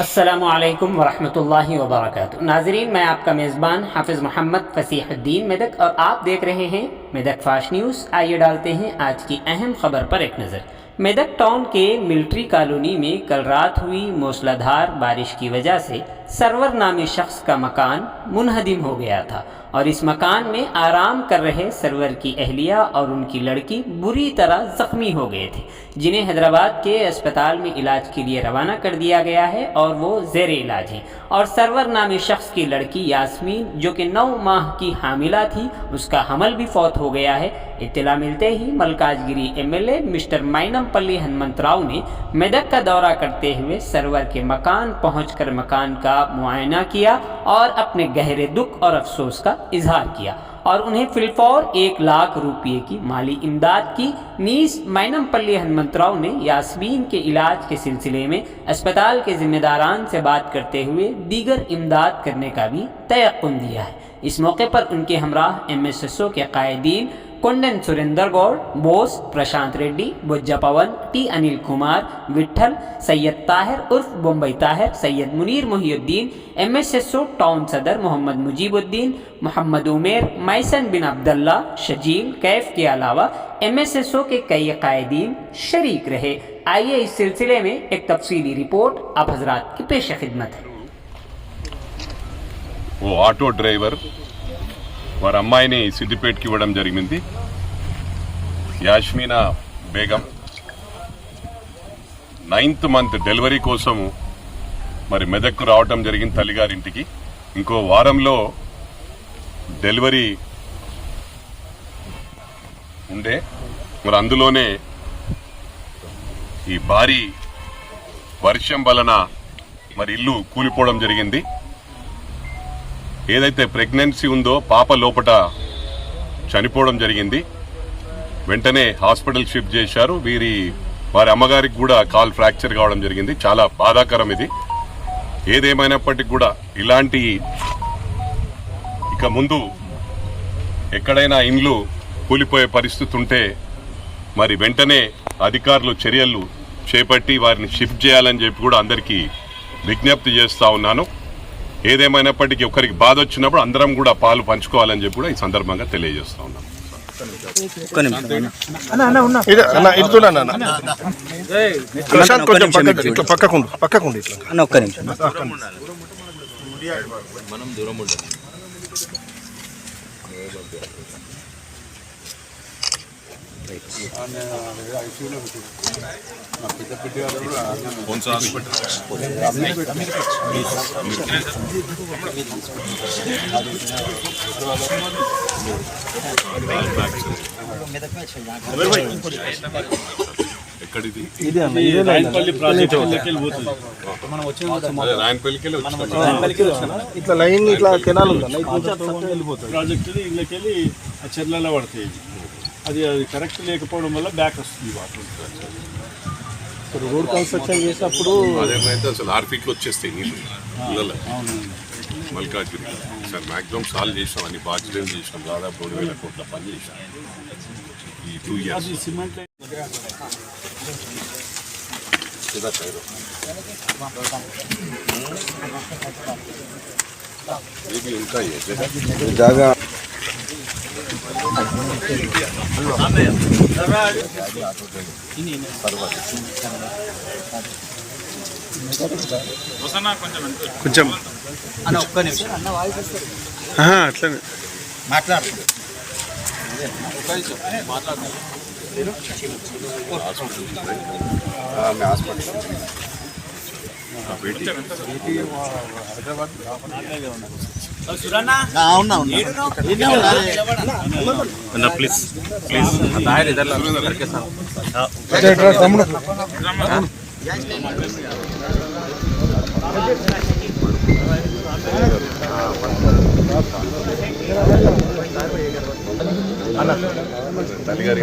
अस्सलामुअलैकुम वरहमतुल्लाहि वबरकातुहू। नाजरीन, मैं आपका मेज़बान हाफिज़ मोहम्मद फसीहुद्दीन मेदक और आप देख रहे हैं मेदक फास्ट न्यूज़। आइए डालते हैं आज की अहम खबर पर एक नज़र। मेदक टाउन के मिलिट्री कॉलोनी में कल रात हुई मूसलाधार बारिश की वजह से सरवर नामी शख्स का मकान मुनहदिम हो गया था और इस मकान में आराम कर रहे सरवर की अहलिया और उनकी लड़की बुरी तरह ज़ख्मी हो गए थे, जिन्हें हैदराबाद के अस्पताल में इलाज के लिए रवाना कर दिया गया है और वो ज़ेर इलाज हैं। और सरवर नामी शख्स की लड़की यास्मीन, जो कि 9 माह की हामिला थी, उसका हमल भी फौत हो गया है। इत्तला मिलते ही मलकाजगिरी एमएलए मिस्टर माइनमपल्ली हनुमंतराव ने मेदक का दौरा करते हुए सरवर के मकान पहुंचकर मकान का मुआयना किया और अपने गहरे दुख और अफसोस का इजहार किया और उन्हें फिलफौर 1 लाख रुपये की माली इमदाद की। नीस माइनमपल्ली हनुमंतराव ने यास्मीन के इलाज के सिलसिले में अस्पताल के जिम्मेदारान से बात करते हुए दीगर इमदाद करने का भी तयक़ुन दिया है। इस मौके पर उनके हमराह एमएसएसओ के कायदीन कोंडन सुरेंद्र गौड़, बोस प्रशांत रेड्डी, बुज्जा पवन, टी अनिल कुमार, विठल, सैयद ताहिर उर्फ बम्बई ताहिर, सैयद मुनीर मोहिउद्दीन, एमएसएसओ टाउन सदर मोहम्मद मुजीबुद्दीन, मोहम्मद उमेर, मैसन बिन अब्दुल्ला, शजील, कैफ के अलावा एमएसएसओ के कई कायदीन शरीक रहे। आइए इस सिलसिले में एक तफसीली रिपोर्ट आप हजरात की पेश खिदमत है। वो ఆటో డ్రైవర్ వారి అమ్మాయిని సిద్దిపేటకి ఇవ్వడం జరిగింది. యాస్మినా బేగం 9th మంత్ డెలివరీ కోసము మరి మెదక్కు రావడం జరిగింది తల్లిగారింటికి. ఇంకో వారంలో డెలివరీ ఉండే, మరి అందులోనే ఈ భారీ వర్షం వలన మరి ఇల్లు కూలిపోవడం జరిగింది. ఏదైతే ప్రెగ్నెన్సీ ఉందో పాప లోపట చనిపోవడం జరిగింది. వెంటనే హాస్పిటల్ షిఫ్ట్ చేశారు. వారి అమ్మగారికి కూడా కాల్ ఫ్రాక్చర్ కావడం జరిగింది. చాలా బాధాకరం ఇది. ఏదేమైనప్పటికీ కూడా ఇలాంటి ఇక ముందు ఎక్కడైనా ఇండ్లు కూలిపోయే పరిస్థితి ఉంటే మరి వెంటనే అధికారులు చర్యలు చేపట్టి వారిని షిఫ్ట్ చేయాలని చెప్పి కూడా అందరికీ విజ్ఞప్తి చేస్తా ఉన్నాను. ఏదేమైనప్పటికీ ఒకరికి బాధ వచ్చినప్పుడు అందరం కూడా పాలు పంచుకోవాలని చెప్పి కూడా ఈ సందర్భంగా తెలియజేస్తా ఉన్నాం. ఇట్లా లైన్ ఇట్లా కెనాల్ ఉంది ప్రాజెక్ట్ ఇళ్ళకెళ్ళి చెర్లలో పడతాయి. అది కరెక్ట్ లేకపోవడం వల్ల బ్యాక్ వస్తుంది వాటర్. రోడ్ కన్స్ట్రక్షన్ చేసినప్పుడు అదేమైతే అసలు 6 ఫీట్లు వచ్చేస్తాయి నీళ్ళు మల్కాజ్గిరి. సార్ మ్యాక్సిమం సాల్వ్ చేసాం, అన్ని బాధ్యతలు చేసాం. దాదాపు 2,000 కోట్ల పని చేసాం ఈ 2 years. సిమెంట్ జాగా కొంచెం అట్లనే మాట్లాడుతుంది. ప్లీజ్ తల్లిగారి